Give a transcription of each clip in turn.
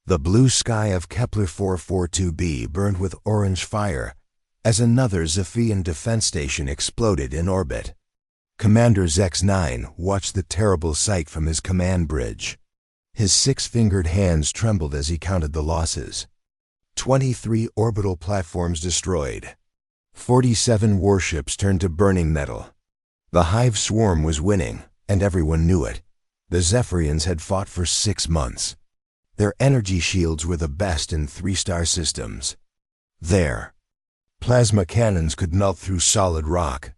The blue sky of Kepler 442b burned with orange fire as another Zephian defense station exploded in orbit. Commander Zex-9 watched the terrible sight from his command bridge. His six-fingered hands trembled as he counted the losses. 23 orbital platforms destroyed. 47 warships turned to burning metal. The Hive swarm was winning, and everyone knew it. The Zephyrians had fought for 6 months. Their energy shields were the best in 3-star systems. Their plasma cannons could melt through solid rock.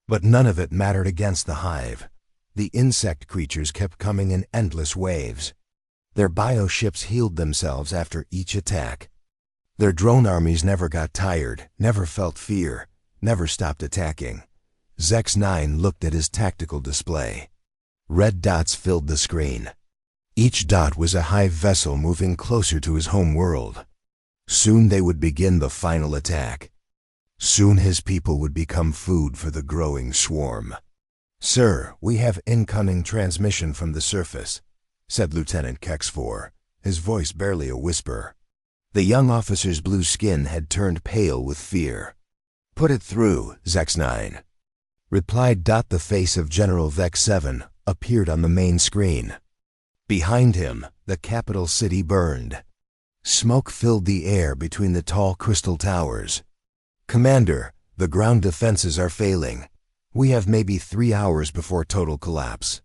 But none of it mattered against the Hive. The insect creatures kept coming in endless waves. Their bioships healed themselves after each attack. Their drone armies never got tired, never felt fear, never stopped attacking. Zex-9 looked at his tactical display. Red dots filled the screen. Each dot was a Hive vessel moving closer to his home world. Soon they would begin the final attack. Soon his people would become food for the growing swarm. "Sir, we have incoming transmission from the surface," said Lieutenant Kex-4, his voice barely a whisper. The young officer's blue skin had turned pale with fear. "Put it through, Zex-9," replied. The face of General Vex-7 appeared on the main screen. Behind him, the capital city burned. Smoke filled the air between the tall crystal towers. "Commander, the ground defenses are failing. We have maybe 3 hours before total collapse.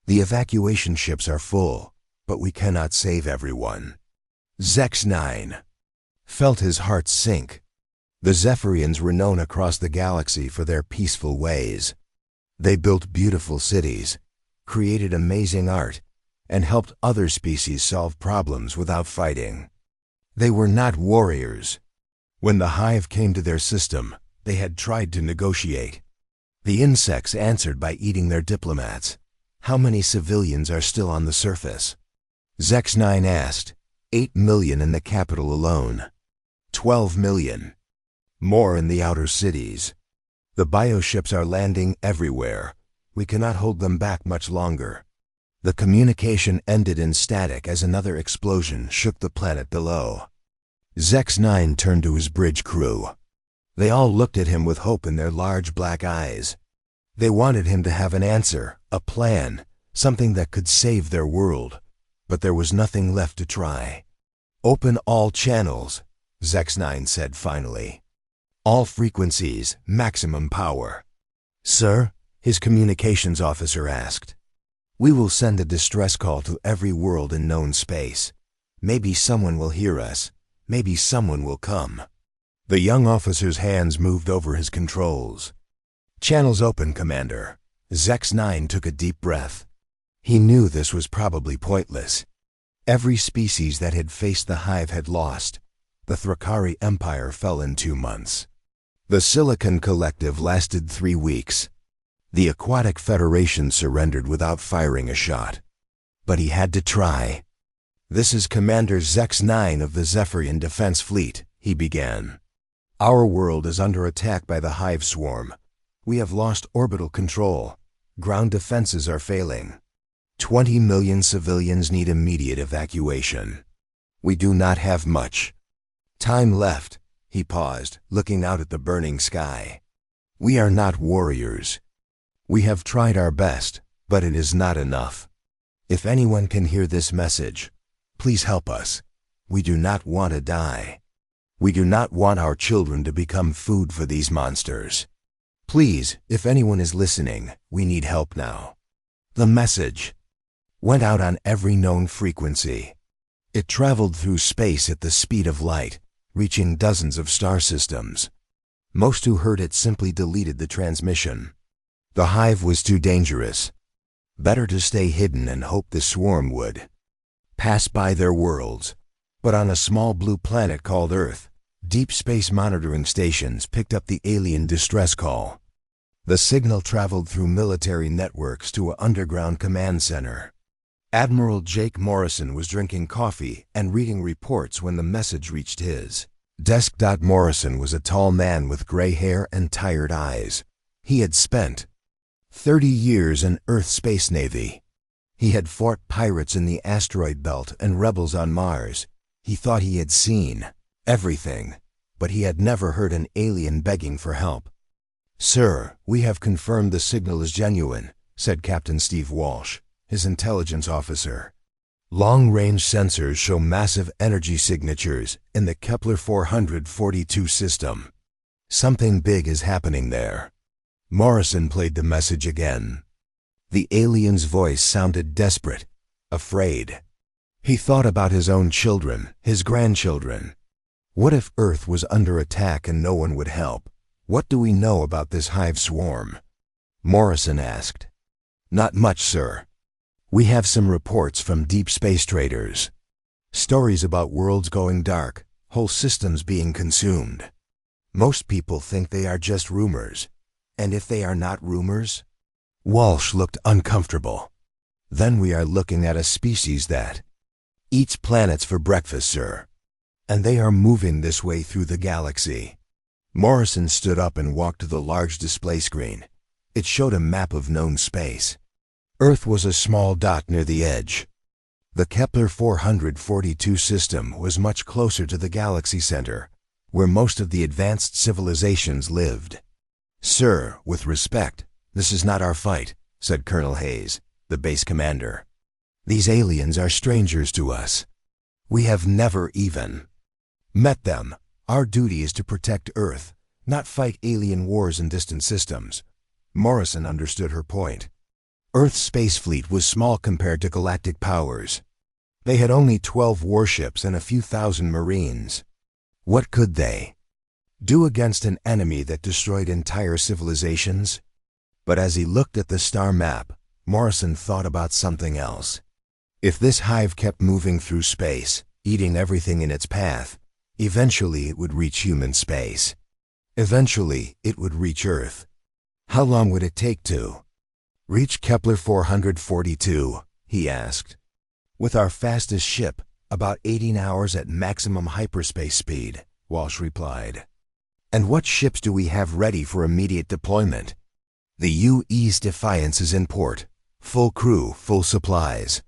The evacuation ships are full, but we cannot save everyone." Zex-9 felt his heart sink. The Zephyrians were known across the galaxy for their peaceful ways. They built beautiful cities, created amazing art, and helped other species solve problems without fighting. They were not warriors. When the Hive came to their system, they had tried to negotiate. The insects answered by eating their diplomats. "How many civilians are still on the surface?" Zex-9 asked. 8 million in the capital alone. 12 million. More in the outer cities. The bioships are landing everywhere. We cannot hold them back much longer. The communication ended in static as another explosion shook the planet below. Zex-9 turned to his bridge crew. They all looked at him with hope in their large black eyes. They wanted him to have an answer, a plan, something that could save their world. But there was nothing left to try. "Open all channels," Zex-9 said finally. "All frequencies, maximum power." "Sir?" his communications officer asked. "We will send a distress call to every world in known space. Maybe someone will hear us. Maybe someone will come." The young officer's hands moved over his controls. "Channels open, Commander." Zex-9 took a deep breath. He knew this was probably pointless. Every species that had faced the Hive had lost. The Thrakari Empire fell in 2 months. The Silicon Collective lasted 3 weeks. The Aquatic Federation surrendered without firing a shot. But he had to try. "This is Commander Zex-9 of the Zephyrian Defense Fleet," he began. "Our world is under attack by the Hive swarm. We have lost orbital control. Ground defenses are failing. 20 million civilians need immediate evacuation. We do not have much time left." He paused, looking out at the burning sky. "We are not warriors. We have tried our best, but it is not enough. If anyone can hear this message, please help us. We do not want to die. We do not want our children to become food for these monsters. Please, if anyone is listening, we need help now." The message went out on every known frequency. It traveled through space at the speed of light, reaching dozens of star systems. Most who heard it simply deleted the transmission. The Hive was too dangerous. Better to stay hidden and hope the swarm would pass by their worlds. But on a small blue planet called Earth, deep space monitoring stations picked up the alien distress call. The signal traveled through military networks to an underground command center. Admiral Jake Morrison was drinking coffee and reading reports when the message reached his desk. Morrison was a tall man with gray hair and tired eyes. He had spent 30 years in Earth Space Navy. He had fought pirates in the asteroid belt and rebels on Mars. He thought he had seen everything, but he had never heard an alien begging for help. "Sir, we have confirmed the signal is genuine," said Captain Steve Walsh, his intelligence officer. "Long-range sensors show massive energy signatures in the Kepler 442 system. Something big is happening there." Morrison played the message again. The alien's voice sounded desperate, afraid. He thought about his own children, his grandchildren. What if Earth was under attack and no one would help? "What do we know about this hive swarm?" Morrison asked. "Not much, sir. We have some reports from deep space traders. Stories about worlds going dark, whole systems being consumed. Most people think they are just rumors. And if they are not rumors?" Walsh looked uncomfortable. "Then we are looking at a species that eats planets for breakfast, sir. And they are moving this way through the galaxy." Morrison stood up and walked to the large display screen. It showed a map of known space. Earth was a small dot near the edge. The Kepler 442 system was much closer to the galaxy center, where most of the advanced civilizations lived. "Sir, with respect, this is not our fight," said Colonel Hayes, the base commander. "These aliens are strangers to us. We have never even met them. Our duty is to protect Earth, not fight alien wars in distant systems." Morrison understood her point. Earth's space fleet was small compared to galactic powers. They had only 12 warships and a few thousand Marines. What could they do against an enemy that destroyed entire civilizations? But as he looked at the star map, Morrison thought about something else. If this hive kept moving through space, eating everything in its path, eventually it would reach human space. Eventually, it would reach Earth. How long would it take to reach Kepler 442? He asked. "With our fastest ship, about 18 hours at maximum hyperspace speed," Walsh replied. "And what ships do we have ready for immediate deployment?" "The UE's Defiance is in port. Full crew, full supplies.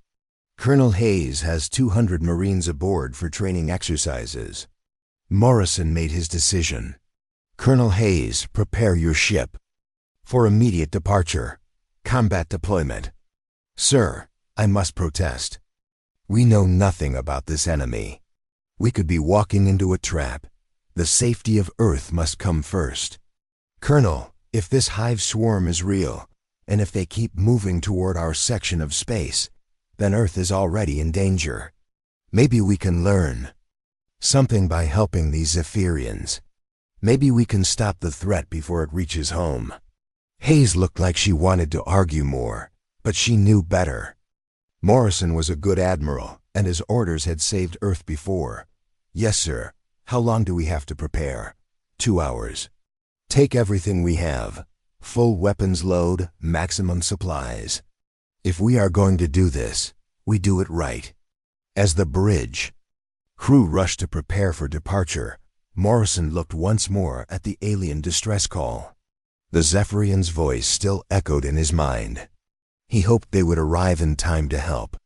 Colonel Hayes has 200 Marines aboard for training exercises." Morrison made his decision. "Colonel Hayes, prepare your ship for immediate departure. Combat deployment." "Sir, I must protest. We know nothing about this enemy. We could be walking into a trap. The safety of Earth must come first." "Colonel, if this hive swarm is real, and if they keep moving toward our section of space, then Earth is already in danger. Maybe we can learn something by helping these Zephyrians. Maybe we can stop the threat before it reaches home." Hayes looked like she wanted to argue more, but she knew better. Morrison was a good admiral, and his orders had saved Earth before. "Yes, sir. How long do we have to prepare?" 2 hours. "Take everything we have. Full weapons load, maximum supplies. If we are going to do this, we do it right." As the bridge crew rushed to prepare for departure, Morrison looked once more at the alien distress call. The Zephyrian's voice still echoed in his mind. He hoped they would arrive in time to help.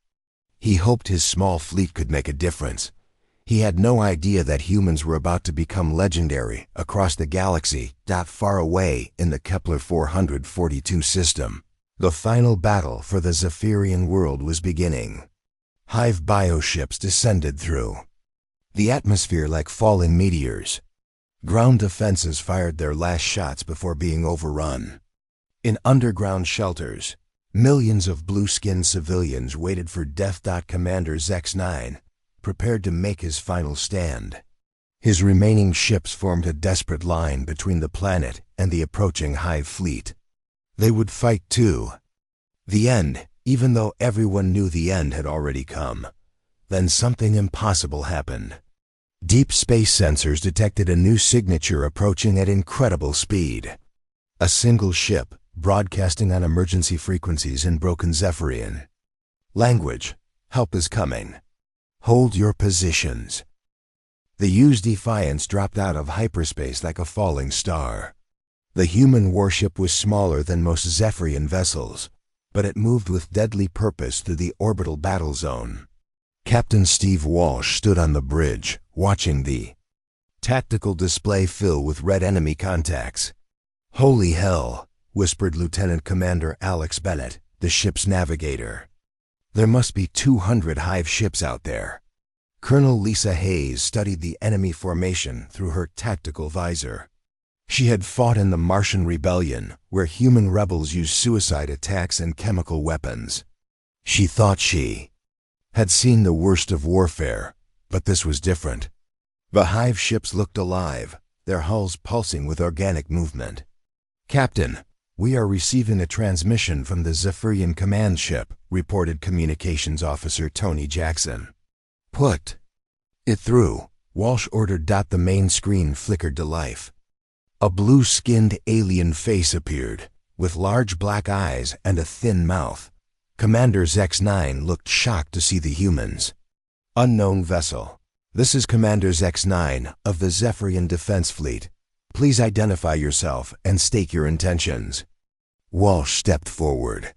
He hoped his small fleet could make a difference. He had no idea that humans were about to become legendary across the galaxy, far away in the Kepler 442 system. The final battle for the Zephyrian world was beginning. Hive bioships descended through the atmosphere like falling meteors. Ground defenses fired their last shots before being overrun. In underground shelters, millions of blue-skinned civilians waited for Death. Commander X9, prepared to make his final stand. His remaining ships formed a desperate line between the planet and the approaching hive fleet. They would fight too. The end, even though everyone knew the end had already come. Then something impossible happened. Deep space sensors detected a new signature approaching at incredible speed. A single ship, broadcasting on emergency frequencies in broken Zephyrian language. "Help is coming. Hold your positions." The UE's Defiance dropped out of hyperspace like a falling star. The human warship was smaller than most Zephyrian vessels, but it moved with deadly purpose through the orbital battle zone. Captain Steve Walsh stood on the bridge, watching the tactical display fill with red enemy contacts. "Holy hell," whispered Lieutenant Commander Alex Bennett, the ship's navigator. "There must be 200 Hive ships out there." Colonel Lisa Hayes studied the enemy formation through her tactical visor. She had fought in the Martian Rebellion, where human rebels used suicide attacks and chemical weapons. She thought she had seen the worst of warfare, but this was different. The Hive ships looked alive, their hulls pulsing with organic movement. "Captain, we are receiving a transmission from the Zephyrian command ship," reported Communications Officer Tony Jackson. "Put it through," Walsh ordered. The main screen flickered to life. A blue-skinned alien face appeared, with large black eyes and a thin mouth. Commander X9 looked shocked to see the humans. "Unknown vessel. This is Commander X9 of the Zephyrian Defense Fleet. Please identify yourself and state your intentions." Walsh stepped forward.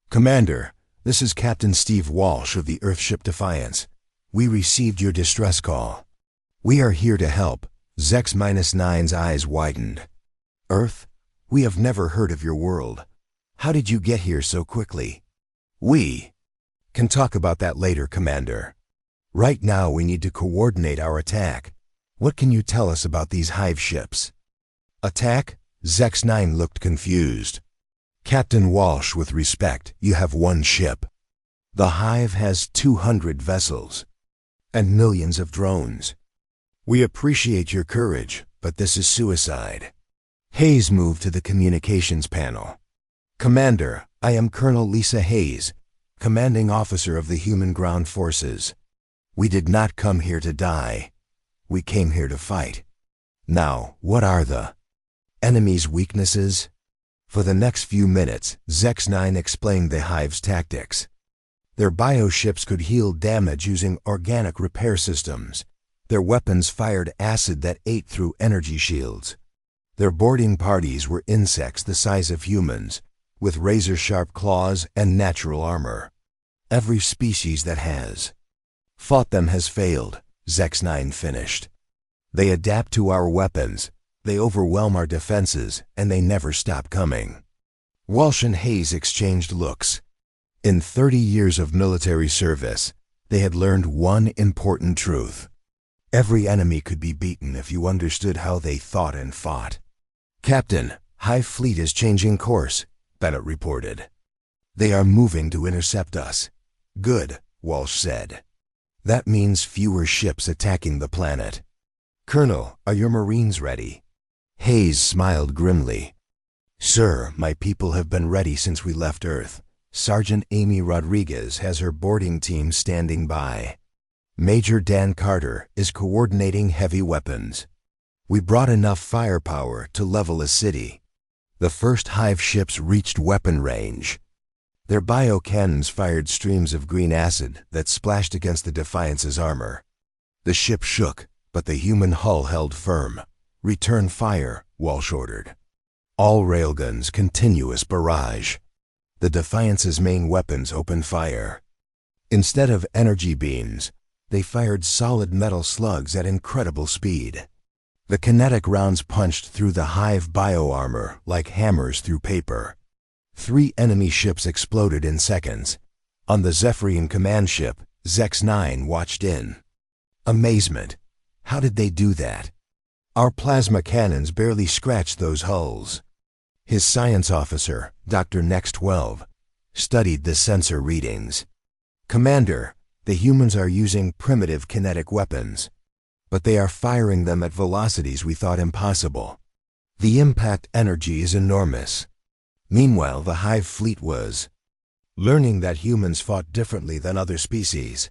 "Commander, this is Captain Steve Walsh of the Earthship Defiance. We received your distress call. We are here to help." Zex-9's eyes widened. "Earth? We have never heard of your world. How did you get here so quickly?" "We can talk about that later, Commander. Right now we need to coordinate our attack. What can you tell us about these Hive ships?" "Attack?" Zex-9 looked confused. "Captain Walsh, with respect, you have one ship. The Hive has 200 vessels and millions of drones. We appreciate your courage, but this is suicide." Hayes moved to the communications panel. "Commander, I am Colonel Lisa Hayes, commanding officer of the Human Ground Forces. We did not come here to die. We came here to fight. Now, what are the enemy's weaknesses?" For the next few minutes, Zex-9 explained the Hive's tactics. Their bioships could heal damage using organic repair systems. Their weapons fired acid that ate through energy shields. Their boarding parties were insects the size of humans, with razor-sharp claws and natural armor. "Every species that has fought them has failed," Zex-9 finished. "They adapt to our weapons, they overwhelm our defenses, and they never stop coming." Walsh and Hayes exchanged looks. In 30 years of military service, they had learned one important truth. Every enemy could be beaten if you understood how they thought and fought. "Captain, Hive Fleet is changing course," Bennett reported. "They are moving to intercept us." "Good," Walsh said. "That means fewer ships attacking the planet." "Colonel, are your Marines ready?" Hayes smiled grimly. "Sir, my people have been ready since we left Earth. Sergeant Amy Rodriguez has her boarding team standing by. Major Dan Carter is coordinating heavy weapons. We brought enough firepower to level a city." The first Hive ships reached weapon range. Their biocannons fired streams of green acid that splashed against the Defiance's armor. The ship shook, but the human hull held firm. "Return fire," Walsh ordered. All railguns continuous barrage. The Defiance's main weapons opened fire. Instead of energy beams, they fired solid metal slugs at incredible speed. The kinetic rounds punched through the Hive bioarmor like hammers through paper. 3 enemy ships exploded in seconds. On the Zephyrian command ship, Zex-9 watched in amazement. How did they do that? Our plasma cannons barely scratched those hulls. His science officer, Dr. Nex-12, studied the sensor readings. "Commander, the humans are using primitive kinetic weapons, but they are firing them at velocities we thought impossible. The impact energy is enormous." Meanwhile, the Hive fleet was learning that humans fought differently than other species.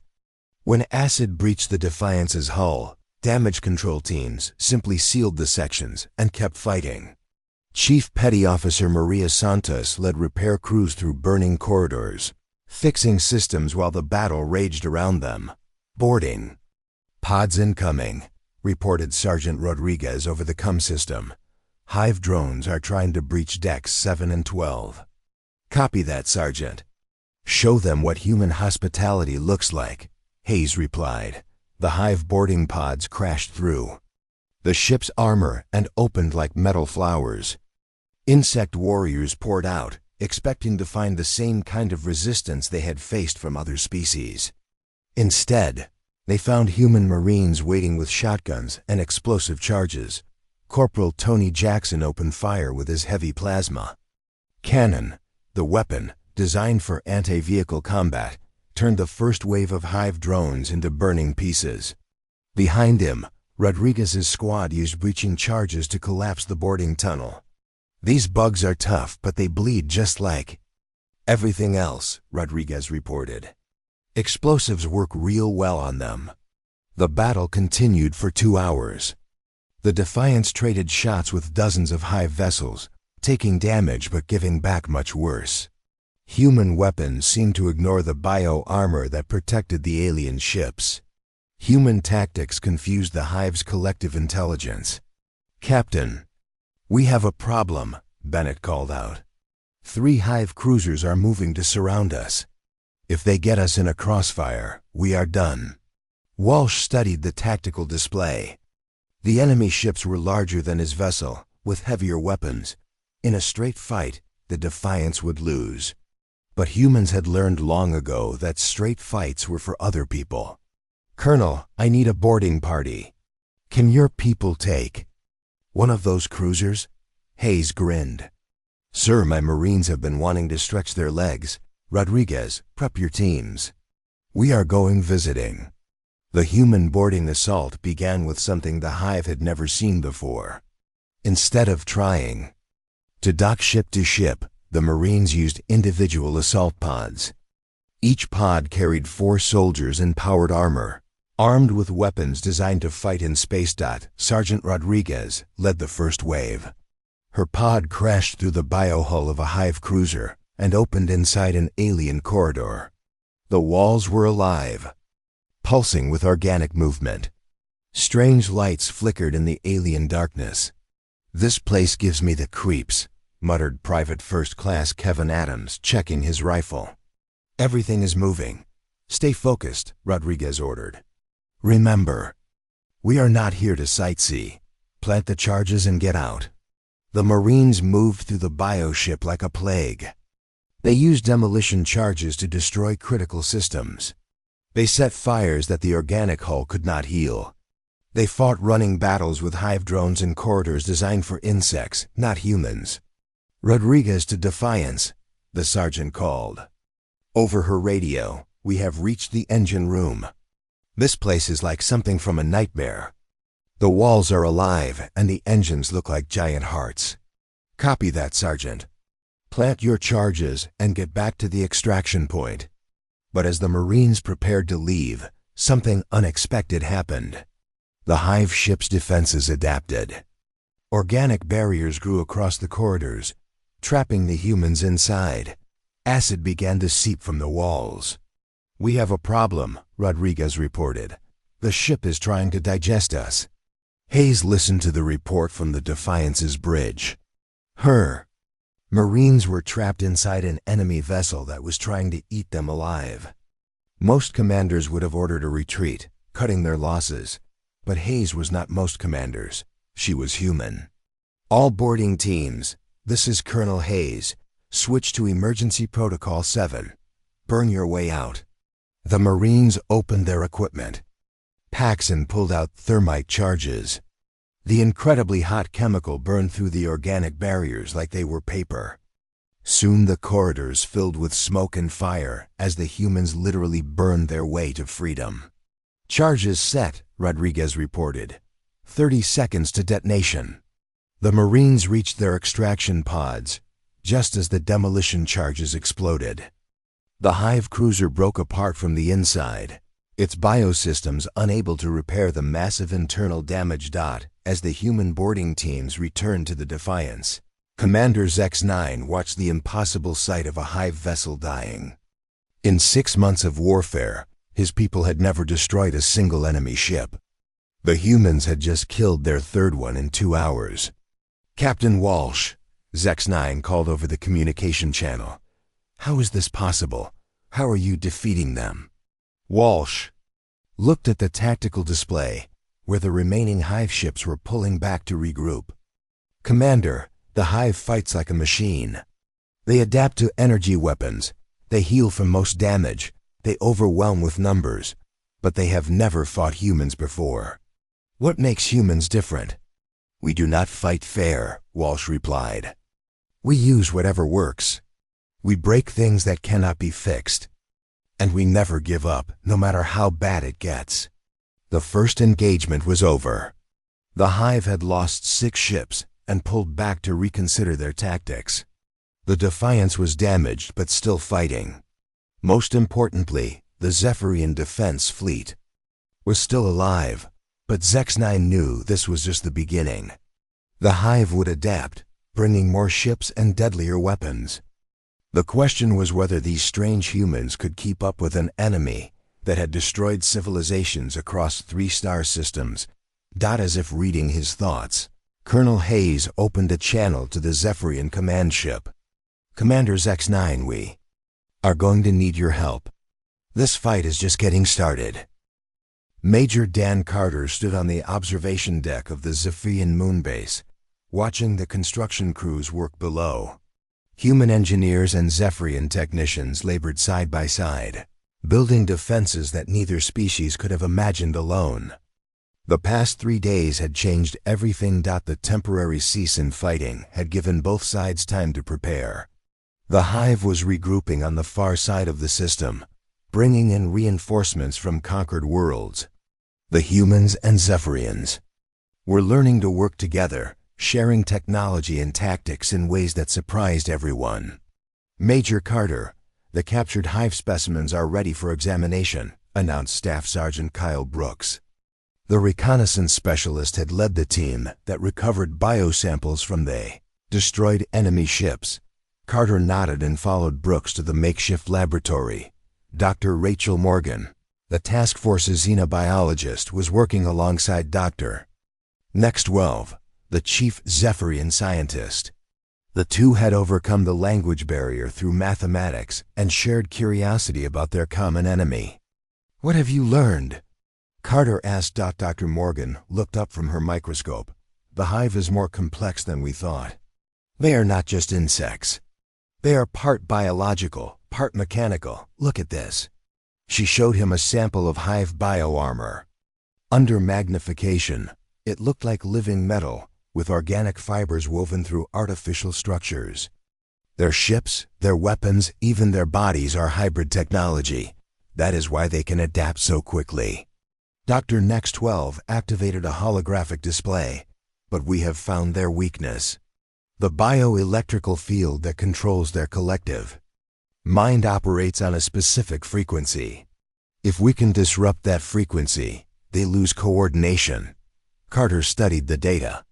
When acid breached the Defiance's hull, damage control teams simply sealed the sections and kept fighting. Chief Petty Officer Maria Santos led repair crews through burning corridors, fixing systems while the battle raged around them. "Boarding pods incoming," reported Sergeant Rodriguez over the COM system. "Hive drones are trying to breach decks 7 and 12. Copy that, Sergeant. Show them what human hospitality looks like, Hayes replied. The hive boarding pods crashed through the ship's armor and opened like metal flowers. Insect warriors poured out, expecting to find the same kind of resistance they had faced from other species. Instead, they found human Marines waiting with shotguns and explosive charges. Corporal Tony Jackson opened fire with his heavy plasma cannon. The weapon, designed for anti-vehicle combat, turned the first wave of hive drones into burning pieces. Behind him, Rodriguez's squad used breaching charges to collapse the boarding tunnel. These bugs are tough, but they bleed just like everything else, Rodriguez reported. Explosives work real well on them. The battle continued for 2 hours. The Defiance traded shots with dozens of hive vessels, taking damage but giving back much worse. Human weapons seemed to ignore the bio-armor that protected the alien ships. Human tactics confused the hive's collective intelligence. "Captain, we have a problem," Bennett called out. 3 hive cruisers are moving to surround us. If they get us in a crossfire, we are done. Walsh studied the tactical display. The enemy ships were larger than his vessel, with heavier weapons. In a straight fight, the Defiance would lose. But humans had learned long ago that straight fights were for other people. "Colonel, I need a boarding party. Can your people take one of those cruisers?" Hayes grinned. "Sir, my Marines have been wanting to stretch their legs. Rodriguez, prep your teams. We are going visiting." The human boarding assault began with something the hive had never seen before. Instead of trying to dock ship to ship, the Marines used individual assault pods. Each pod carried 4 soldiers in powered armor, armed with weapons designed to fight in space. Sergeant Rodriguez led the first wave. Her pod crashed through the biohull of a hive cruiser and opened inside an alien corridor. The walls were alive, pulsing with organic movement. Strange lights flickered in the alien darkness. "This place gives me the creeps," muttered Private First Class Kevin Adams, checking his rifle. "Everything is moving. Stay focused," Rodriguez ordered. "Remember, we are not here to sightsee. Plant the charges and get out." The Marines moved through the bioship like a plague. They used demolition charges to destroy critical systems. They set fires that the organic hull could not heal. They fought running battles with hive drones in corridors designed for insects, not humans. "Rodriguez to Defiance," the sergeant called. Over her radio, "We have reached the engine room. This place is like something from a nightmare. The walls are alive and the engines look like giant hearts." "Copy that, Sergeant. Plant your charges and get back to the extraction point." But as the Marines prepared to leave, something unexpected happened. The hive ship's defenses adapted. Organic barriers grew across the corridors, trapping the humans inside. Acid began to seep from the walls. "We have a problem," Rodriguez reported. "The ship is trying to digest us." Hayes listened to the report from the Defiance's bridge. Her Marines were trapped inside an enemy vessel that was trying to eat them alive. Most commanders would have ordered a retreat, cutting their losses. But Hayes was not most commanders. She was human. "All boarding teams, this is Colonel Hayes. Switch to Emergency Protocol 7. Burn your way out." The Marines opened their equipment. Paxson pulled out thermite charges. The incredibly hot chemical burned through the organic barriers like they were paper. Soon the corridors filled with smoke and fire as the humans literally burned their way to freedom. "Charges set," Rodriguez reported. 30 seconds to detonation." The Marines reached their extraction pods just as the demolition charges exploded. The hive cruiser broke apart from the inside, its biosystems unable to repair the massive internal damage. As the human boarding teams returned to the Defiance, Commander X9 watched the impossible sight of a hive vessel dying. In 6 months of warfare, his people had never destroyed a single enemy ship. The humans had just killed their 3rd one in 2 hours. "Captain Walsh," X9 called over the communication channel, How is this possible? How are you defeating them? Walsh looked at the tactical display, where the remaining Hive ships were pulling back to regroup. Commander, the Hive fights like a machine. They adapt to energy weapons, they heal from most damage, they overwhelm with numbers, but they have never fought humans before. What makes humans different? We do not fight fair, Walsh replied. We use whatever works. We break things that cannot be fixed. And we never give up, no matter how bad it gets. The first engagement was over. The Hive had lost 6 ships and pulled back to reconsider their tactics. The Defiance was damaged but still fighting. Most importantly, the Zephyrian defense fleet was still alive, but Zex-9 knew this was just the beginning. The Hive would adapt, bringing more ships and deadlier weapons. The question was whether these strange humans could keep up with an enemy that had destroyed civilizations across 3 star systems. As if reading his thoughts, Colonel Hayes opened a channel to the Zephyrian command ship. Commander Zex-9, we are going to need your help. This fight is just getting started. Major Dan Carter stood on the observation deck of the Zephyrian moonbase, watching the construction crews work below. Human engineers and Zephyrian technicians labored side by side, building defenses that neither species could have imagined alone. The past 3 days had changed everything. The temporary cease in fighting had given both sides time to prepare. The Hive was regrouping on the far side of the system, bringing in reinforcements from conquered worlds. The humans and Zephyrians were learning to work together, sharing technology and tactics in ways that surprised everyone. Major Carter, the captured Hive specimens are ready for examination, announced Staff Sergeant Kyle Brooks. The reconnaissance specialist had led the team that recovered biosamples from the destroyed enemy ships. Carter nodded and followed Brooks to the makeshift laboratory. Dr. Rachel Morgan, the task force's xenobiologist, was working alongside Dr. Next 12, the chief Zephyrian scientist. The two had overcome the language barrier through mathematics and shared curiosity about their common enemy. What have you learned? Carter asked. Dr. Morgan looked up from her microscope. The Hive is more complex than we thought. They are not just insects. They are part biological, part mechanical. Look at this. She showed him a sample of Hive bioarmor. Under magnification, it looked like living metal, with organic fibers woven through artificial structures. Their ships, their weapons, even their bodies are hybrid technology. That is why they can adapt so quickly. Dr. Next 12 activated a holographic display, but we have found their weakness. The bioelectrical field that controls their collective mind operates on a specific frequency. If we can disrupt that frequency, they lose coordination. Carter studied the data.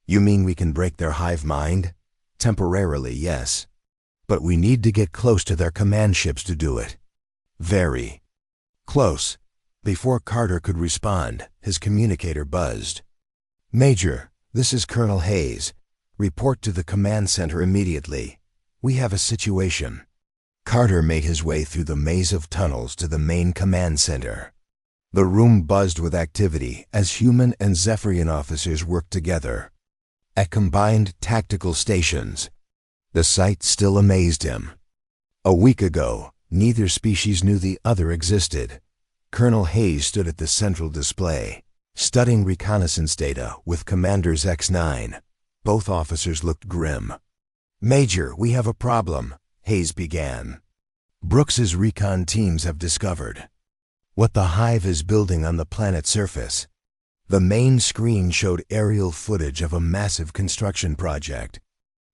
You mean we can break their hive mind? Temporarily, yes. But we need to get close to their command ships to do it. Very close. Before Carter could respond, his communicator buzzed. Major, this is Colonel Hayes. Report to the command center immediately. We have a situation. Carter made his way through the maze of tunnels to the main command center. The room buzzed with activity as human and Zephyrian officers worked together at combined tactical stations. The sight still amazed him. A week ago, neither species knew the other existed. Colonel Hayes stood at the central display, studying reconnaissance data with Commander Zex-9. Both officers looked grim. Major, we have a problem, Hayes began. Brooks's recon teams have discovered what the Hive is building on the planet's surface. The main screen showed aerial footage of a massive construction project.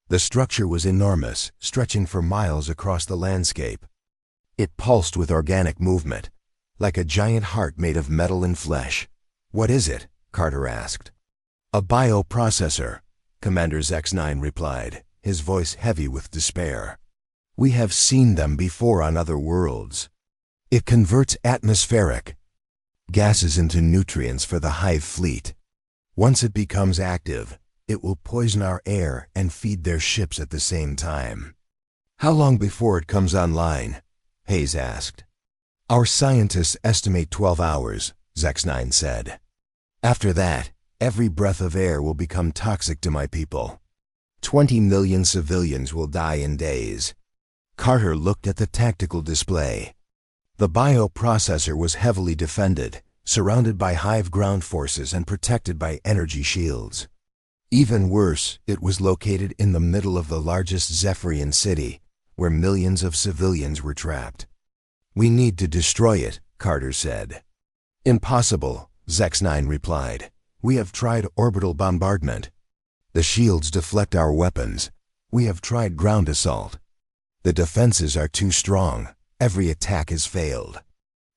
The structure was enormous, stretching for miles across the landscape. It pulsed with organic movement, like a giant heart made of metal and flesh. What is it? Carter asked. A bioprocessor, Commander Zex-9 replied, his voice heavy with despair. We have seen them before on other worlds. It converts atmospheric gases into nutrients for the Hive fleet. Once it becomes active, it will poison our air and feed their ships at the same time. How long before it comes online? Hayes asked. Our scientists estimate 12 hours, X9 said. After that, every breath of air will become toxic to my people. 20 million civilians will die in days. Carter looked at the tactical display. The bioprocessor was heavily defended, surrounded by Hive ground forces and protected by energy shields. Even worse, it was located in the middle of the largest Zephyrian city, where millions of civilians were trapped. We need to destroy it, Carter said. Impossible, X9 replied. We have tried orbital bombardment. The shields deflect our weapons. We have tried ground assault. The defenses are too strong. Every attack has failed.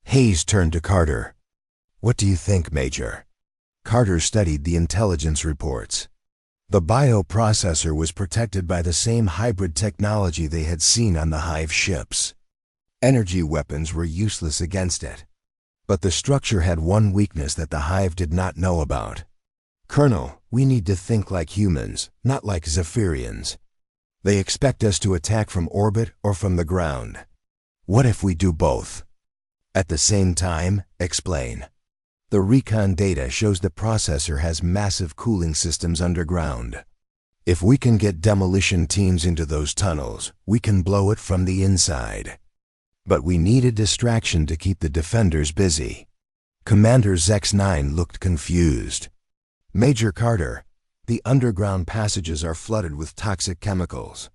Hayes turned to Carter. What do you think, Major? Carter studied the intelligence reports. The bioprocessor was protected by the same hybrid technology they had seen on the Hive ships. Energy weapons were useless against it. But the structure had one weakness that the Hive did not know about. Colonel, we need to think like humans, not like Zephyrians. They expect us to attack from orbit or from the ground. What if we do both? At the same time, explain. The recon data shows the processor has massive cooling systems underground. If we can get demolition teams into those tunnels, we can blow it from the inside. But we need a distraction to keep the defenders busy. Commander X9 looked confused. Major Carter, the underground passages are flooded with toxic chemicals.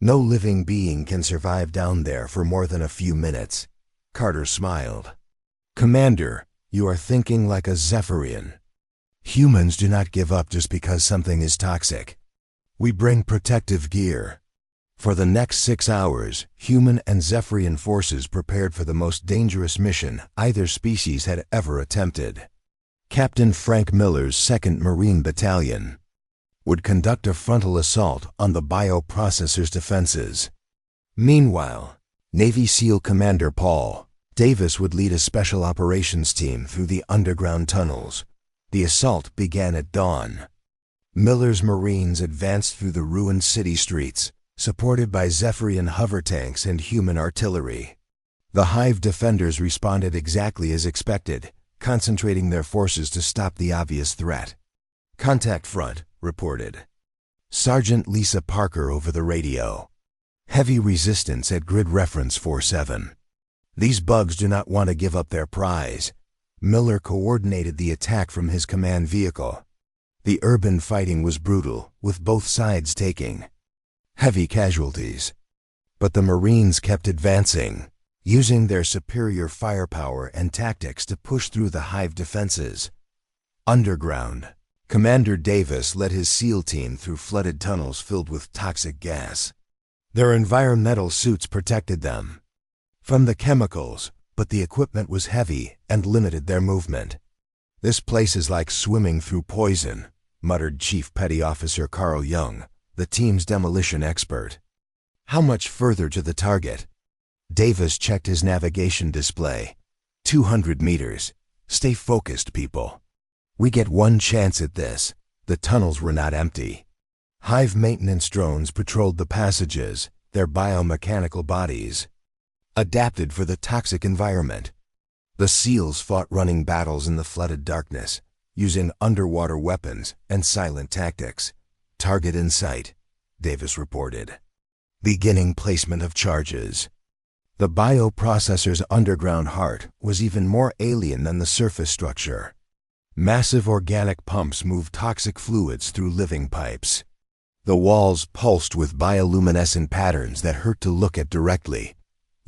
No living being can survive down there for more than a few minutes. Carter smiled. Commander, you are thinking like a Zephyrian. Humans do not give up just because something is toxic. We bring protective gear. For the next 6 hours, human and Zephyrian forces prepared for the most dangerous mission either species had ever attempted. Captain Frank Miller's 2nd Marine Battalion would conduct a frontal assault on the bioprocessor's defenses. Meanwhile, Navy SEAL Commander Paul Davis would lead a special operations team through the underground tunnels. The assault began at dawn. Miller's Marines advanced through the ruined city streets, supported by Zephyrian hover tanks and human artillery. The Hive defenders responded exactly as expected, concentrating their forces to stop the obvious threat. Contact front, reported Sergeant Lisa Parker over the radio. Heavy resistance at grid reference 47. These bugs do not want to give up their prize. Miller coordinated the attack from his command vehicle. The urban fighting was brutal, with both sides taking heavy casualties. But the Marines kept advancing, using their superior firepower and tactics to push through the Hive defenses. Underground, Commander Davis led his SEAL team through flooded tunnels filled with toxic gas. Their environmental suits protected them from the chemicals, but the equipment was heavy and limited their movement. This place is like swimming through poison, muttered Chief Petty Officer Carl Young, the team's demolition expert. How much further to the target? Davis checked his navigation display. 200 meters. Stay focused, people. We get one chance at this. The tunnels were not empty. Hive maintenance drones patrolled the passages, their biomechanical bodies adapted for the toxic environment. The SEALs fought running battles in the flooded darkness, using underwater weapons and silent tactics. Target in sight, Davis reported. Beginning placement of charges. The bioprocessor's underground heart was even more alien than the surface structure. Massive organic pumps moved toxic fluids through living pipes. The walls pulsed with bioluminescent patterns that hurt to look at directly.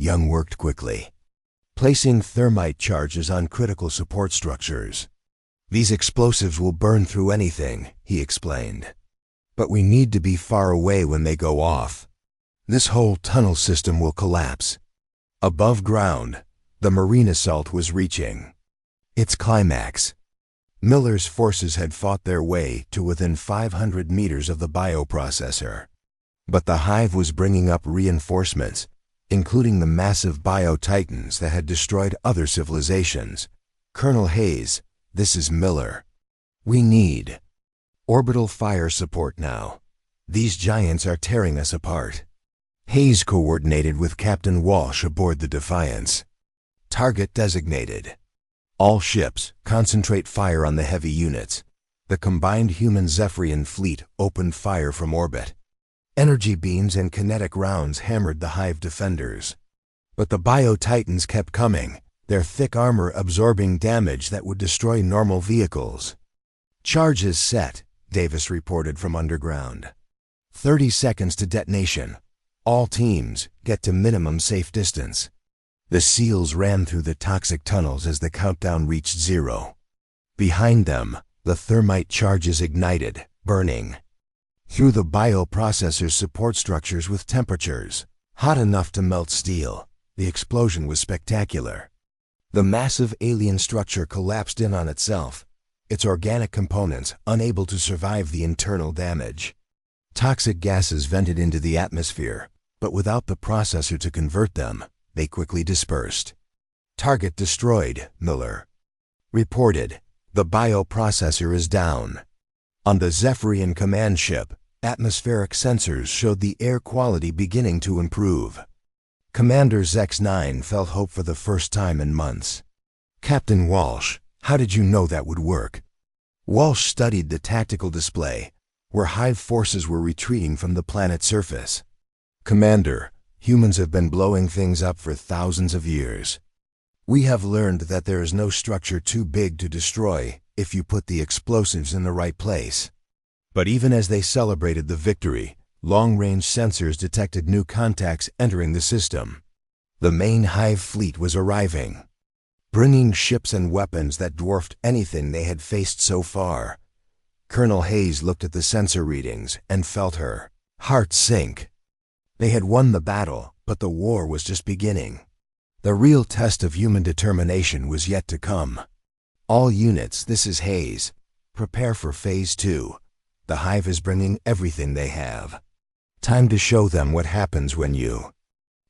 Young worked quickly, placing thermite charges on critical support structures. These explosives will burn through anything, he explained. But we need to be far away when they go off. This whole tunnel system will collapse. Above ground, the marine assault was reaching its climax. Miller's forces had fought their way to within 500 meters of the bioprocessor. But the Hive was bringing up reinforcements, including the massive bio-titans that had destroyed other civilizations. Colonel Hayes, this is Miller. We need orbital fire support now. These giants are tearing us apart. Hayes coordinated with Captain Walsh aboard the Defiance. Target designated. All ships, concentrate fire on the heavy units. The combined human Zephyrian fleet opened fire from orbit. Energy beams and kinetic rounds hammered the Hive defenders. But the Bio-Titans kept coming, their thick armor absorbing damage that would destroy normal vehicles. Charges set, Davis reported from underground. 30 seconds to detonation. All teams, get to minimum safe distance. The SEALs ran through the toxic tunnels as the countdown reached 0. Behind them, the thermite charges ignited, burning through the bioprocessor's support structures with temperatures hot enough to melt steel. The explosion was spectacular. The massive alien structure collapsed in on itself, its organic components unable to survive the internal damage. Toxic gases vented into the atmosphere, but without the processor to convert them, they quickly dispersed. Target destroyed, Miller reported. The bioprocessor is down. On the Zephyrian command ship, atmospheric sensors showed the air quality beginning to improve. Commander X9 felt hope for the first time in months. Captain Walsh, how did you know that would work? Walsh studied the tactical display, where Hive forces were retreating from the planet's surface. Commander, humans have been blowing things up for thousands of years. We have learned that there is no structure too big to destroy if you put the explosives in the right place. But even as they celebrated the victory, long-range sensors detected new contacts entering the system. The main Hive fleet was arriving, bringing ships and weapons that dwarfed anything they had faced so far. Colonel Hayes looked at the sensor readings and felt her heart sink. They had won the battle, but the war was just beginning. The real test of human determination was yet to come. All units, this is Hayes. Prepare for Phase 2. The Hive is bringing everything they have. Time to show them what happens when you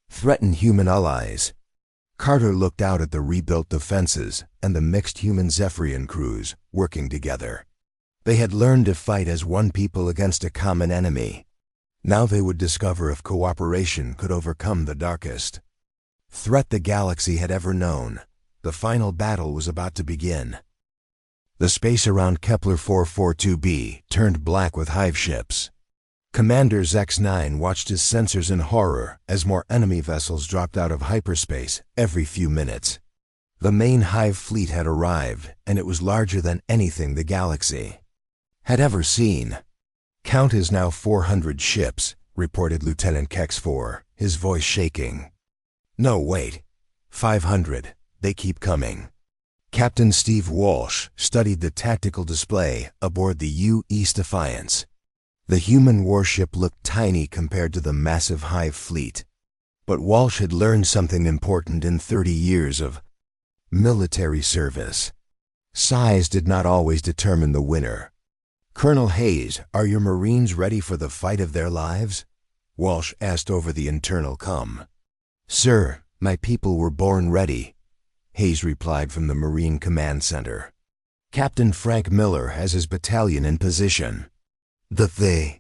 threaten human allies. Carter looked out at the rebuilt defenses and the mixed human Zephyrian crews working together. They had learned to fight as one people against a common enemy. Now they would discover if cooperation could overcome the darkest threat the galaxy had ever known. The final battle was about to begin. The space around Kepler 442b turned black with Hive ships. Commander X9 watched his sensors in horror as more enemy vessels dropped out of hyperspace every few minutes. The main Hive fleet had arrived, and it was larger than anything the galaxy had ever seen. Count is now 400 ships, reported Lieutenant Kex-4, his voice shaking. No, wait. 500. They keep coming. Captain Steve Walsh studied the tactical display aboard the U.S. Defiance. The human warship looked tiny compared to the massive Hive fleet. But Walsh had learned something important in 30 years of military service. Size did not always determine the winner. Colonel Hayes, are your Marines ready for the fight of their lives? Walsh asked over the internal com. Sir, my people were born ready, Hayes replied from the Marine Command Center. Captain Frank Miller has his battalion in position. The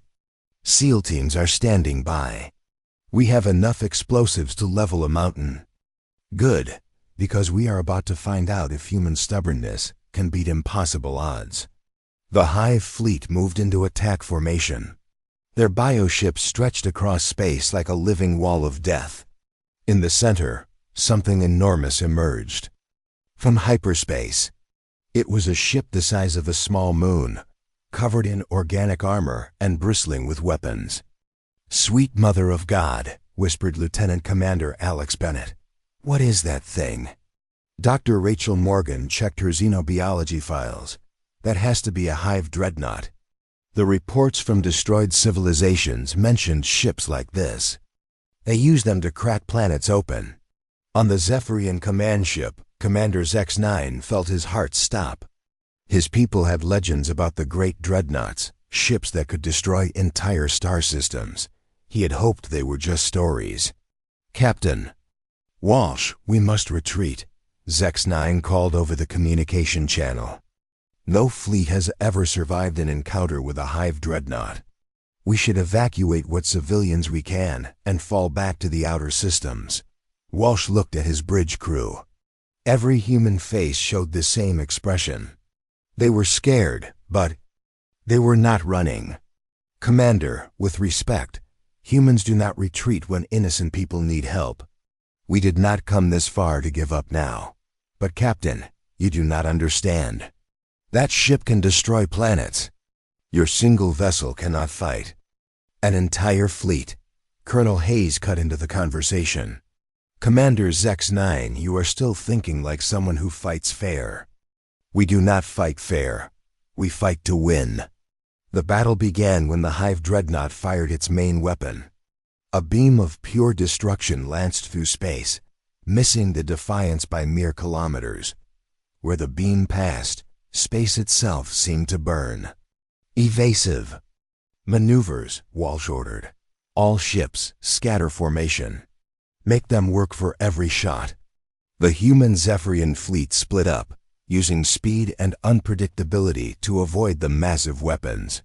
SEAL teams are standing by. We have enough explosives to level a mountain. Good, because we are about to find out if human stubbornness can beat impossible odds. The Hive fleet moved into attack formation. Their bioships stretched across space like a living wall of death. In the center, something enormous emerged from hyperspace. It was a ship the size of a small moon, covered in organic armor and bristling with weapons. Sweet Mother of God, whispered Lieutenant Commander Alex Bennett. What is that thing? Dr. Rachel Morgan checked her xenobiology files. That has to be a Hive dreadnought. The reports from destroyed civilizations mentioned ships like this. They use them to crack planets open. On the Zephyrian command ship, Commander X9 felt his heart stop. His people had legends about the great dreadnoughts, ships that could destroy entire star systems. He had hoped they were just stories. Captain Walsh, we must retreat, X9 called over the communication channel. No fleet has ever survived an encounter with a Hive dreadnought. We should evacuate what civilians we can and fall back to the outer systems. Walsh looked at his bridge crew. Every human face showed the same expression. They were scared, but they were not running. Commander, with respect, humans do not retreat when innocent people need help. We did not come this far to give up now. But Captain, you do not understand. That ship can destroy planets. Your single vessel cannot fight. An entire fleet. Colonel Hayes cut into the conversation. Commander X9, you are still thinking like someone who fights fair. We do not fight fair. We fight to win. The battle began when the Hive Dreadnought fired its main weapon. A beam of pure destruction lanced through space, missing the Defiance by mere kilometers. Where the beam passed, space itself seemed to burn. Evasive. Maneuvers, Walsh ordered. All ships, scatter formation. Make them work for every shot. The human Zephyrian fleet split up, using speed and unpredictability to avoid the massive weapons.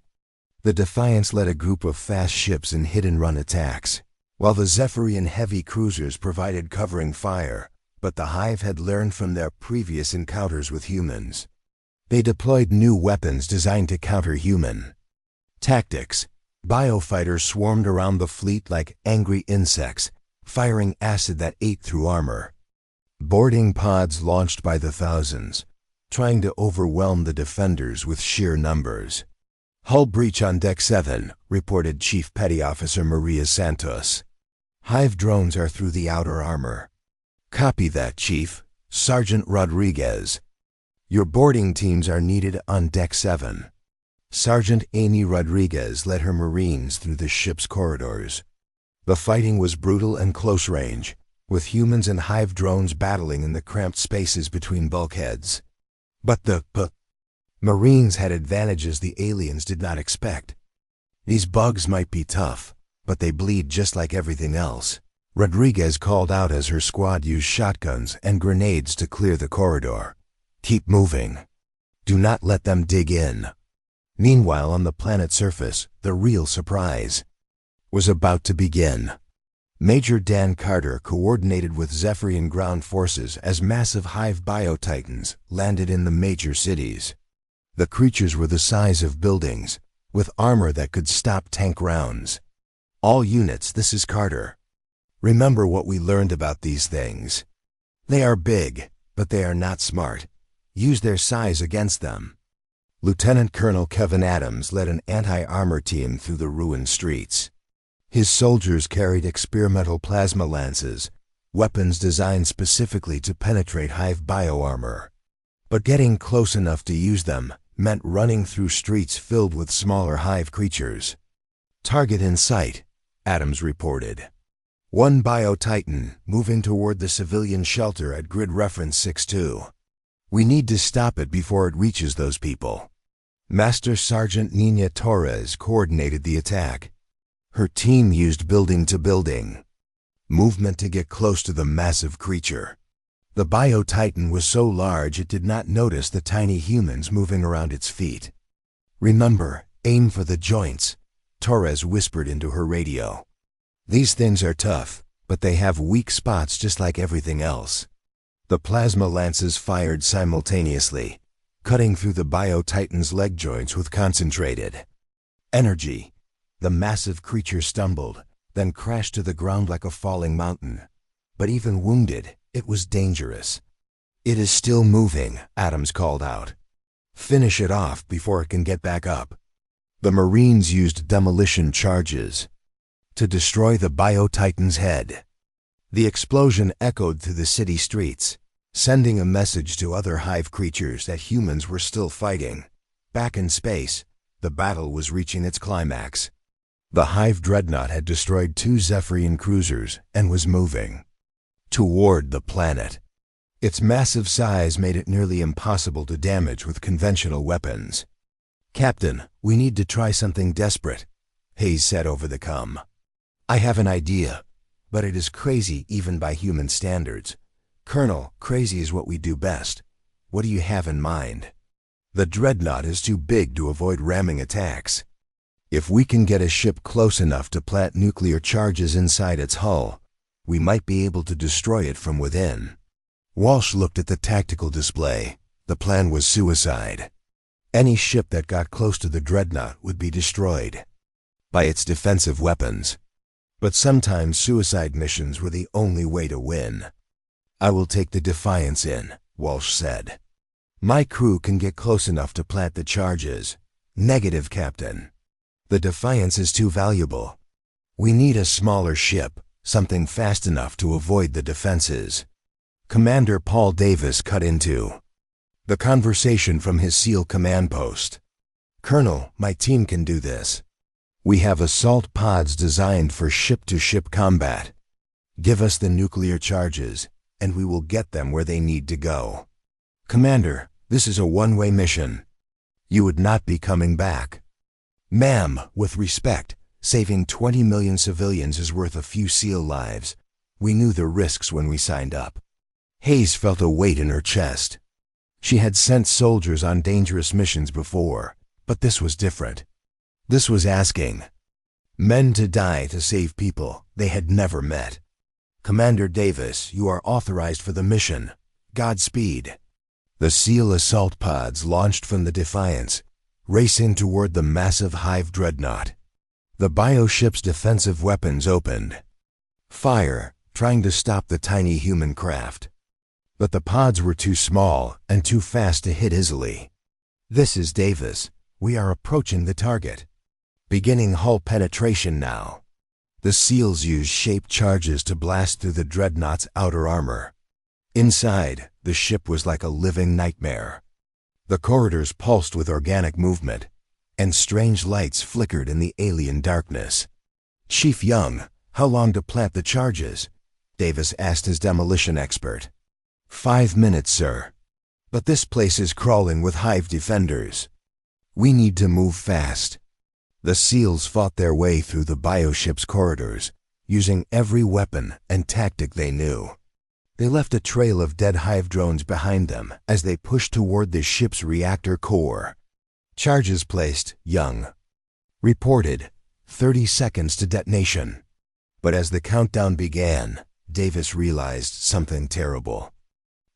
The Defiance led a group of fast ships in hit-and-run attacks, while the Zephyrian heavy cruisers provided covering fire, but the Hive had learned from their previous encounters with humans. They deployed new weapons designed to counter human tactics. Biofighters swarmed around the fleet like angry insects, firing acid that ate through armor. Boarding pods launched by the thousands, trying to overwhelm the defenders with sheer numbers. Hull breach on Deck 7, reported Chief Petty Officer Maria Santos. Hive drones are through the outer armor. Copy that, Chief. Sergeant Rodriguez. Your boarding teams are needed on Deck 7. Sergeant Amy Rodriguez led her Marines through the ship's corridors. The fighting was brutal and close range, with humans and Hive drones battling in the cramped spaces between bulkheads. But the Marines had advantages the aliens did not expect. These bugs might be tough, but they bleed just like everything else. Rodriguez called out as her squad used shotguns and grenades to clear the corridor. Keep moving. Do not let them dig in. Meanwhile, on the planet's surface, the real surprise was about to begin. Major Dan Carter coordinated with Zephyrian ground forces as massive Hive biotitans landed in the major cities. The creatures were the size of buildings, with armor that could stop tank rounds. All units, this is Carter. Remember what we learned about these things. They are big, but they are not smart. Use their size against them. Lieutenant Colonel Kevin Adams led an anti-armor team through the ruined streets. His soldiers carried experimental plasma lances, weapons designed specifically to penetrate Hive bioarmor. But getting close enough to use them meant running through streets filled with smaller Hive creatures. Target in sight, Adams reported. One Biotitan moving toward the civilian shelter at grid reference 62. We need to stop it before it reaches those people. Master Sergeant Nina Torres coordinated the attack. Her team used building-to-building movement to get close to the massive creature. The Biotitan was so large it did not notice the tiny humans moving around its feet. Remember, aim for the joints, Torres whispered into her radio. These things are tough, but they have weak spots just like everything else. The plasma lances fired simultaneously, cutting through the Biotitan's leg joints with concentrated energy. The massive creature stumbled, then crashed to the ground like a falling mountain. But even wounded, it was dangerous. It is still moving, Adams called out. Finish it off before it can get back up. The Marines used demolition charges to destroy the Biotitan's head. The explosion echoed through the city streets, sending a message to other Hive creatures that humans were still fighting. Back in space, the battle was reaching its climax. The Hive Dreadnought had destroyed 2 Zephyrian cruisers and was moving toward the planet. Its massive size made it nearly impossible to damage with conventional weapons. Captain, we need to try something desperate, Hayes said over the comm. I have an idea, but it is crazy even by human standards. Colonel, crazy is what we do best. What do you have in mind? The Dreadnought is too big to avoid ramming attacks. If we can get a ship close enough to plant nuclear charges inside its hull, we might be able to destroy it from within. Walsh looked at the tactical display. The plan was suicide. Any ship that got close to the dreadnought would be destroyed by its defensive weapons. But sometimes suicide missions were the only way to win. "I will take the Defiance in," Walsh said. "My crew can get close enough to plant the charges." "Negative, Captain. The Defiance is too valuable. We need a smaller ship, something fast enough to avoid the defenses." Commander Paul Davis cut into the conversation from his SEAL command post. "Colonel, my team can do this. We have assault pods designed for ship-to-ship combat. Give us the nuclear charges, and we will get them where they need to go." "Commander, this is a one-way mission. You would not be coming back." "Ma'am, with respect, saving 20 million civilians is worth a few SEAL lives. We knew the risks when we signed up." Hayes felt a weight in her chest. She had sent soldiers on dangerous missions before, but this was different. This was asking men to die to save people they had never met. "Commander Davis, you are authorized for the mission. Godspeed." The SEAL assault pods launched from the Defiance, racing toward the massive Hive dreadnought. The bioship's defensive weapons opened fire, trying to stop the tiny human craft. But the pods were too small and too fast to hit easily. "This is Davis. We are approaching the target. Beginning hull penetration now." The SEALs used shaped charges to blast through the dreadnought's outer armor. Inside, the ship was like a living nightmare. The corridors pulsed with organic movement, and strange lights flickered in the alien darkness. "Chief Young, how long to plant the charges?" Davis asked his demolition expert. 5 minutes, sir. But this place is crawling with Hive defenders. We need to move fast." The SEALs fought their way through the bioship's corridors, using every weapon and tactic they knew. They left a trail of dead Hive drones behind them as they pushed toward the ship's reactor core. "Charges placed, Young." Reported, 30 seconds to detonation. But as the countdown began, Davis realized something terrible.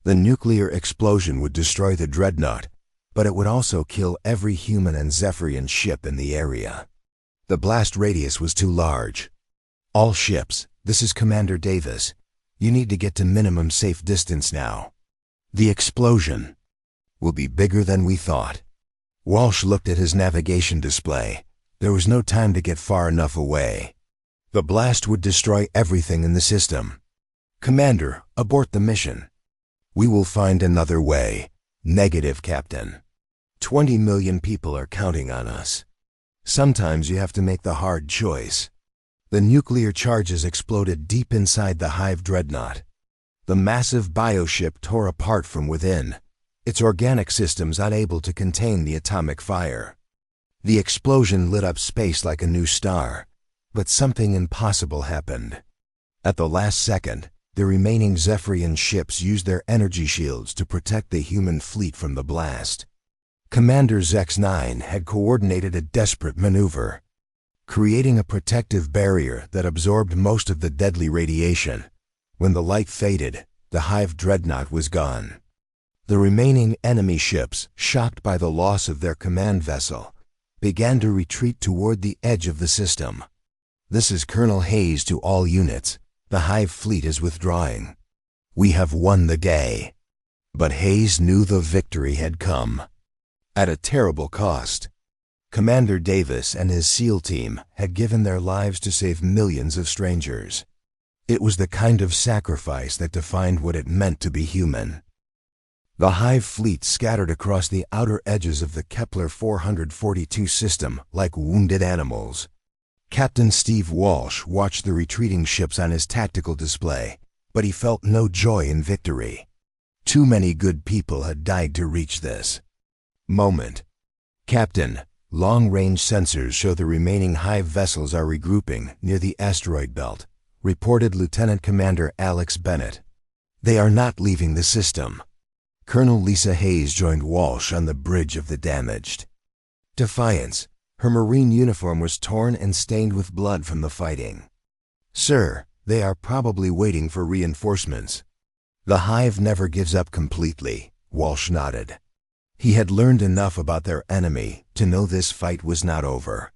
The nuclear explosion would destroy the dreadnought, but it would also kill every human and Zephyrian ship in the area. The blast radius was too large. "All ships, this is Commander Davis. You need to get to minimum safe distance now. The explosion will be bigger than we thought." Walsh looked at his navigation display. There was no time to get far enough away. The blast would destroy everything in the system. "Commander, abort the mission." "We will find another way." "Negative, Captain. 20 million people are counting on us. Sometimes you have to make the hard choice." The nuclear charges exploded deep inside the Hive dreadnought. The massive bioship tore apart from within, its organic systems unable to contain the atomic fire. The explosion lit up space like a new star, but something impossible happened. At the last second, the remaining Zephyrian ships used their energy shields to protect the human fleet from the blast. Commander X9 had coordinated a desperate maneuver, creating a protective barrier that absorbed most of the deadly radiation. When the light faded, the Hive dreadnought was gone. The remaining enemy ships, shocked by the loss of their command vessel, began to retreat toward the edge of the system. "This is Colonel Hayes to all units. The Hive fleet is withdrawing. We have won the day." But Hayes knew the victory had come at a terrible cost. Commander Davis and his SEAL team had given their lives to save millions of strangers. It was the kind of sacrifice that defined what it meant to be human. The Hive fleet scattered across the outer edges of the Kepler 442 system like wounded animals. Captain Steve Walsh watched the retreating ships on his tactical display, but he felt no joy in victory. Too many good people had died to reach this moment. "Captain, long-range sensors show the remaining Hive vessels are regrouping near the asteroid belt," reported Lieutenant Commander Alex Bennett. "They are not leaving the system." Colonel Lisa Hayes joined Walsh on the bridge of the damaged Defiance. Her marine uniform was torn and stained with blood from the fighting. "Sir, they are probably waiting for reinforcements." "The hive never gives up completely," Walsh nodded. He had learned enough about their enemy to know this fight was not over.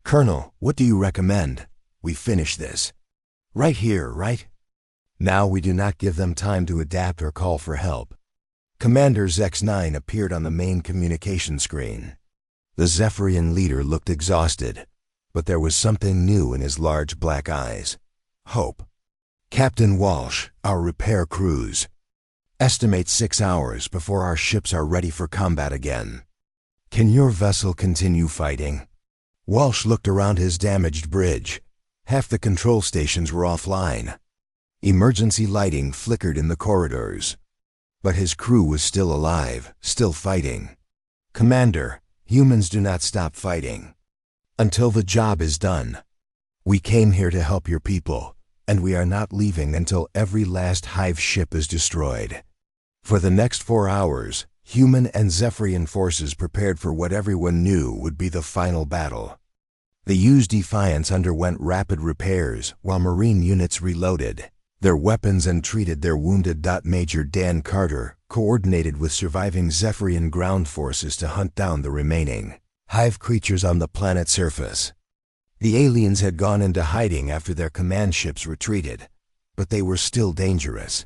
"Colonel, what do you recommend? We finish this right here, right? Now we do not give them time to adapt or call for help." Commander X9 appeared on the main communication screen. The Zephyrian leader looked exhausted, but there was something new in his large black eyes. Hope. "Captain Walsh, our repair crews. Estimate 6 hours before our ships are ready for combat again. Can your vessel continue fighting?" Walsh looked around his damaged bridge. Half the control stations were offline. Emergency lighting flickered in the corridors. But his crew was still alive, still fighting. "Commander, humans do not stop fighting until the job is done. We came here to help your people, and we are not leaving until every last hive ship is destroyed." For the next 4 hours, human and Zephyrian forces prepared for what everyone knew would be the final battle. The U's Defiance underwent rapid repairs while Marine units reloaded their weapons and treated their wounded. Major Dan Carter coordinated with surviving Zephyrian ground forces to hunt down the remaining hive creatures on the planet's surface. The aliens had gone into hiding after their command ships retreated, but they were still dangerous.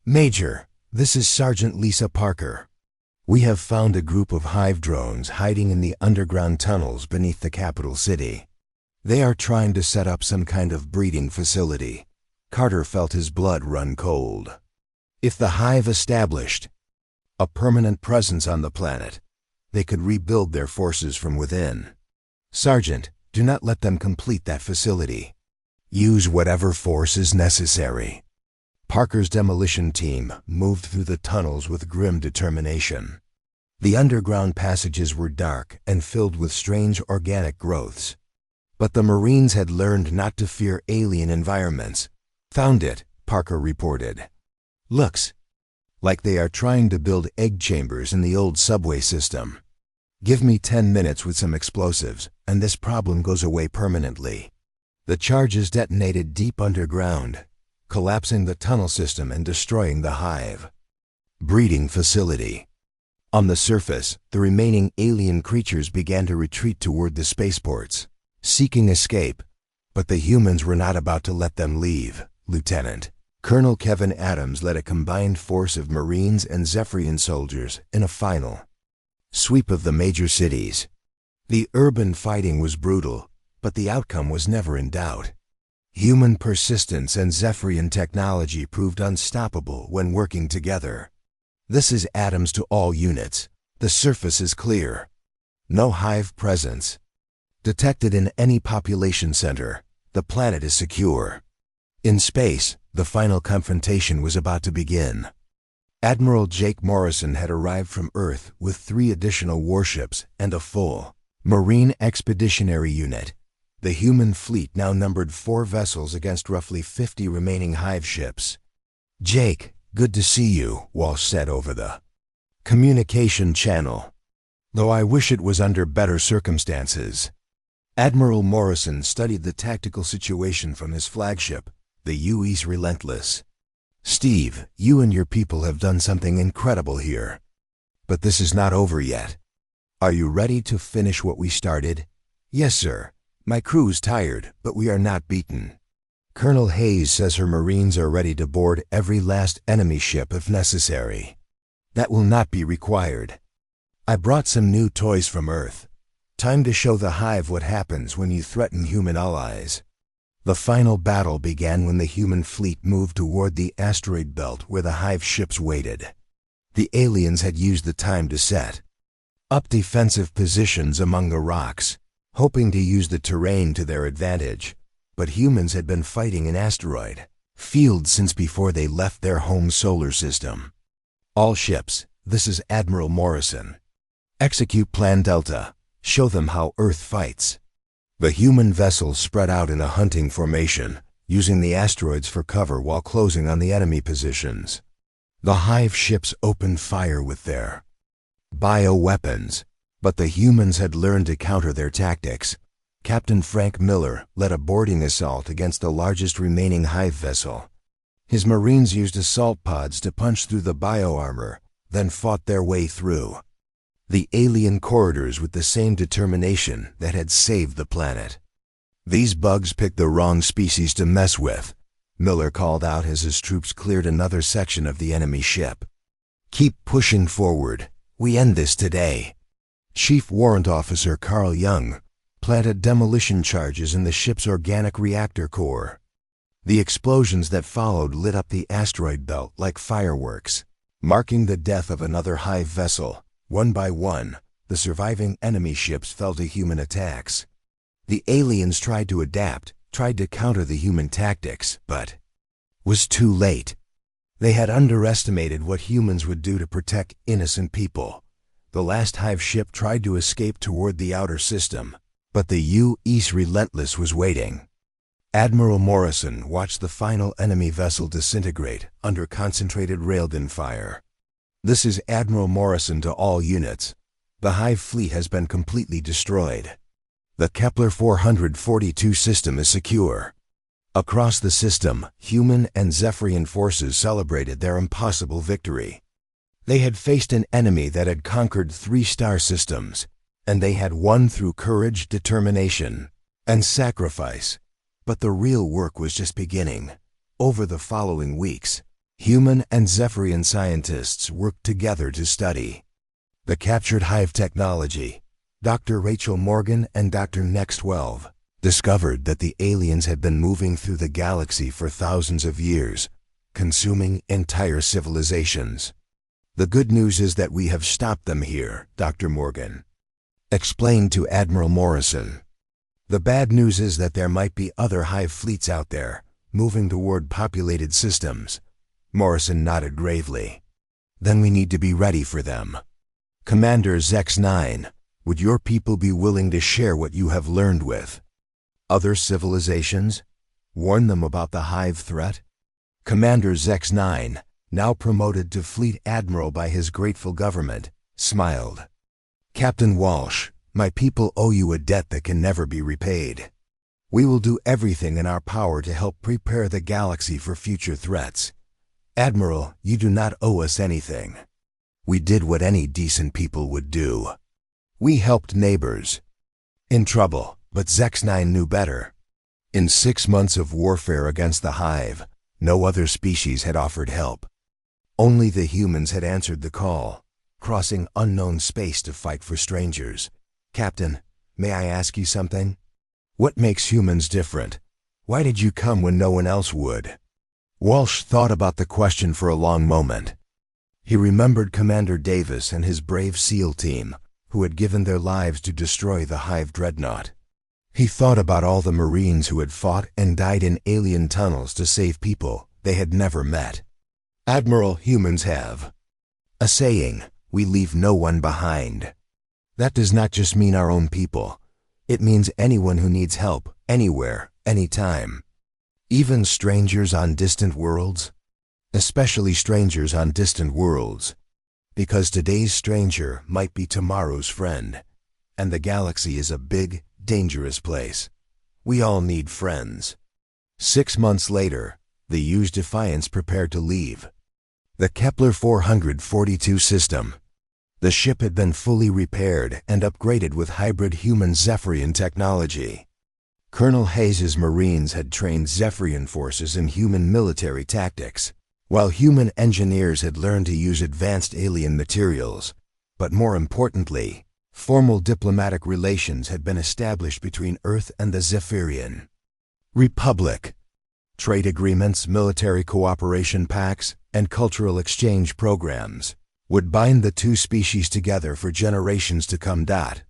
"Major, this is Sergeant Lisa Parker. We have found a group of hive drones hiding in the underground tunnels beneath the capital city. They are trying to set up some kind of breeding facility." Carter felt his blood run cold. If the hive established a permanent presence on the planet, they could rebuild their forces from within. "Sergeant, do not let them complete that facility. Use whatever force is necessary." Parker's demolition team moved through the tunnels with grim determination. The underground passages were dark and filled with strange organic growths. But the Marines had learned not to fear alien environments. "Found it," Parker reported. "Looks like they are trying to build egg chambers in the old subway system. Give me 10 minutes with some explosives, and this problem goes away permanently." The charges detonated deep underground, collapsing the tunnel system and destroying the hive breeding facility. On the surface, the remaining alien creatures began to retreat toward the spaceports, seeking escape, but the humans were not about to let them leave. Lieutenant Colonel Kevin Adams led a combined force of Marines and Zephyrian soldiers in a final sweep of the major cities. The urban fighting was brutal, but the outcome was never in doubt. Human persistence and Zephyrian technology proved unstoppable when working together. "This is Adams to all units. The surface is clear. No hive presence detected in any population center. The planet is secure." In space, the final confrontation was about to begin. Admiral Jake Morrison had arrived from Earth with 3 additional warships and a full Marine Expeditionary Unit. The human fleet now numbered 4 vessels against roughly 50 remaining hive ships. "Jake, good to see you," Walsh said over the communication channel. "Though I wish it was under better circumstances." Admiral Morrison studied the tactical situation from his flagship, the UE's Relentless. "Steve, you and your people have done something incredible here. But this is not over yet. Are you ready to finish what we started?" "Yes, sir. My crew's tired, but we are not beaten. Colonel Hayes says her Marines are ready to board every last enemy ship if necessary. That will not be required. I brought some new toys from Earth. Time to show the hive what happens when you threaten human allies." The final battle began when the human fleet moved toward the asteroid belt where the hive ships waited. The aliens had used the time to set up defensive positions among the rocks, hoping to use the terrain to their advantage. But humans had been fighting an asteroid field since before they left their home solar system. "All ships, this is Admiral Morrison. Execute Plan Delta. Show them how Earth fights." The human vessels spread out in a hunting formation, using the asteroids for cover while closing on the enemy positions. The hive ships opened fire with their bioweapons, But the humans had learned to counter their tactics. Captain Frank Miller led a boarding assault against the largest remaining hive vessel. His Marines used assault pods to punch through the bioarmor, then fought their way through the alien corridors with the same determination that had saved the planet. "These bugs picked the wrong species to mess with," Miller called out as his troops cleared another section of the enemy ship. "Keep pushing forward. We end this today." Chief Warrant Officer Carl Jung planted demolition charges in the ship's organic reactor core. The explosions that followed lit up the asteroid belt like fireworks, marking the death of another hive vessel. One by one, the surviving enemy ships fell to human attacks. The aliens tried to adapt, tried to counter the human tactics, but was too late. They had underestimated what humans would do to protect innocent people. The last hive ship tried to escape toward the outer system, but the U.S. Relentless was waiting. Admiral Morrison watched the final enemy vessel disintegrate under concentrated railgun fire. "This is Admiral Morrison to all units. The hive fleet has been completely destroyed. The Kepler 442 system is secure." Across the system, human and Zephyrian forces celebrated their impossible victory. They had faced an enemy that had conquered 3 star systems, and they had won through courage, determination, and sacrifice. But the real work was just beginning. Over the following weeks, human and Zephyrian scientists worked together to study the captured hive technology. Dr. Rachel Morgan and Dr. Next-12 discovered that the aliens had been moving through the galaxy for thousands of years, consuming entire civilizations. "The good news is that we have stopped them here," Dr. Morgan explained to Admiral Morrison. "The bad news is that there might be other hive fleets out there, moving toward populated systems." Morrison nodded gravely. "Then we need to be ready for them. Commander X9, would your people be willing to share what you have learned with other civilizations? Warn them about the hive threat?" Commander X9, now promoted to Fleet Admiral by his grateful government, smiled. "Captain Walsh, my people owe you a debt that can never be repaid. We will do everything in our power to help prepare the galaxy for future threats. Admiral, you do not owe us anything. We did what any decent people would do. We helped neighbors in trouble, but X9 knew better. In 6 months of warfare against the hive, no other species had offered help. Only the humans had answered the call, crossing unknown space to fight for strangers. "Captain, may I ask you something? What makes humans different? Why did you come when no one else would?" Walsh thought about the question for a long moment. He remembered Commander Davis and his brave SEAL team, who had given their lives to destroy the hive dreadnought. He thought about all the Marines who had fought and died in alien tunnels to save people they had never met. "Admiral, humans have a saying, we leave no one behind. That does not just mean our own people. It means anyone who needs help, anywhere, anytime. Even strangers on distant worlds. Especially strangers on distant worlds. Because today's stranger might be tomorrow's friend. And the galaxy is a big, dangerous place. We all need friends." 6 months later, the U's Defiance prepared to leave the Kepler 442 system. The ship had been fully repaired and upgraded with hybrid human Zephyrian technology. Colonel Hayes's Marines had trained Zephyrian forces in human military tactics, while human engineers had learned to use advanced alien materials. But more importantly, formal diplomatic relations had been established between Earth and the Zephyrian Republic. Trade agreements, military cooperation pacts, and cultural exchange programs would bind the 2 species together for generations to come.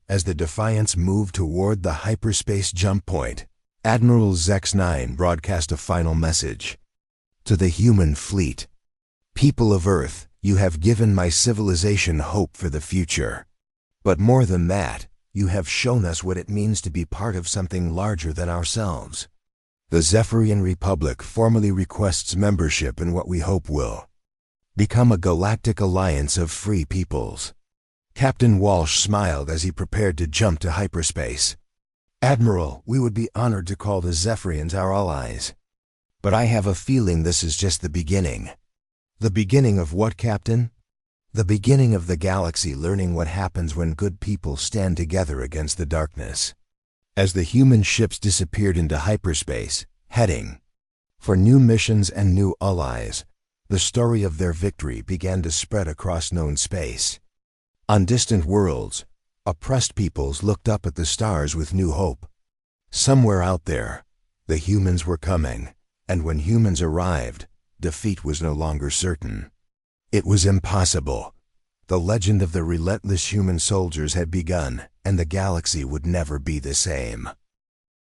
As the Defiance moved toward the hyperspace jump point, Admiral X9 broadcast a final message to the human fleet. "People of Earth, you have given my civilization hope for the future. But more than that, you have shown us what it means to be part of something larger than ourselves. The Zephyrian Republic formally requests membership in what we hope will become a galactic alliance of free peoples. Captain Walsh smiled as he prepared to jump to hyperspace. "Admiral, we would be honored to call the Zephyrians our allies. But I have a feeling this is just the beginning." "The beginning of what, Captain?" "The beginning of the galaxy learning what happens when good people stand together against the darkness." As the human ships disappeared into hyperspace, heading for new missions and new allies, the story of their victory began to spread across known space. On distant worlds, oppressed peoples looked up at the stars with new hope. Somewhere out there, the humans were coming, and when humans arrived, defeat was no longer certain. It was impossible. The legend of the relentless human soldiers had begun, and the galaxy would never be the same.